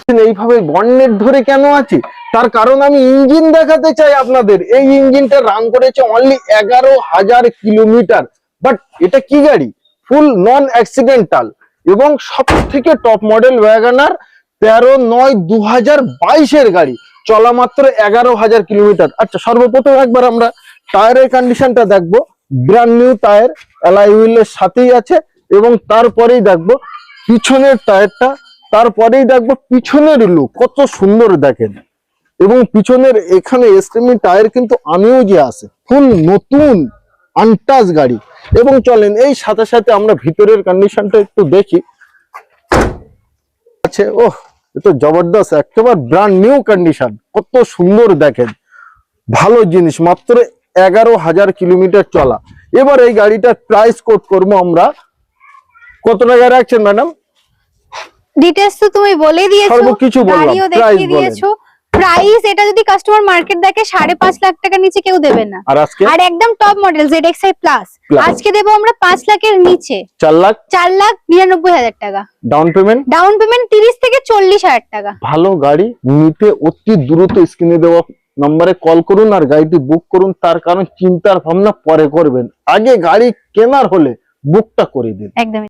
এইভাবে বন্নেট ধরে কেন আছি, তার কারণ আমি ইঞ্জিন দেখাতে চাই আপনাদের। এই ইঞ্জিনটা রান করেছে অনলি 11,000 কিলোমিটার। বাট এটা কি গাড়ি? ফুল নন অ্যাক্সিডেন্টাল এবং সব থেকে টপ মডেল ওয়াগনার 13/9/2022 গাড়ি, চলা মাত্র 11,000 কিলোমিটার। আচ্ছা, সর্বপ্রথম একবার আমরা টায়ারের কন্ডিশনটা দেখবো। ব্র্যান্ড নিউ টায়ার, অ্যালয় হুইলের সাথেই আছে। এবং তারপরেই দেখবো পিছনের টায়ারটা, তারপরেই দেখবো পিছনের লুক কত সুন্দর দেখেন। এবং পিছনের এখানে এসএমই টায়ার কিন্তু আমিও যে আছে, ফুল নতুন আনটাচ গাড়ি। এবং চলেন এই সাথে সাথে আমরা ভিতরের কন্ডিশনটা একটু দেখি। আছে ওহ, এ তো জবরদস্ত, একেবারে ব্র্যান্ড নিউ কন্ডিশন, কত সুন্দর দেখেন। ভালো জিনিস, মাত্র 11,000 কিলোমিটার চলা। এবার এই গাড়িটার প্রাইস কোট করবো আমরা। কত টাকা রাখছেন ম্যাডাম? ডিটেইলস তো তুমি বলে দিয়েছো, সর্বকিছু বললাম, গাড়িও প্রাইস দেখিয়ে বলেন। দিয়েছো। প্রাইস এটা যদি কাস্টমার মার্কেট দেখে 5.5 লাখ টাকার নিচে কেউ দেবে না। আর আজকে আর একদম টপ মডেল ZXi প্লাস আজকে দেবো আমরা 5 লাখের নিচে, 4,99,000 টাকা ডাউন পেমেন্ট। ডাউন পেমেন্ট 30 থেকে 40,000 টাকা। ভালো গাড়ি নিতে অতি দ্রুত স্ক্রিনে দেওয়া নম্বরে কল করুন আর গাড়িটি বুক করুন। তার কারণ চিন্তার ভাবনা পরে করবেন, আগে গাড়ি কেনার হলে বুকটা করে দিন। একদম।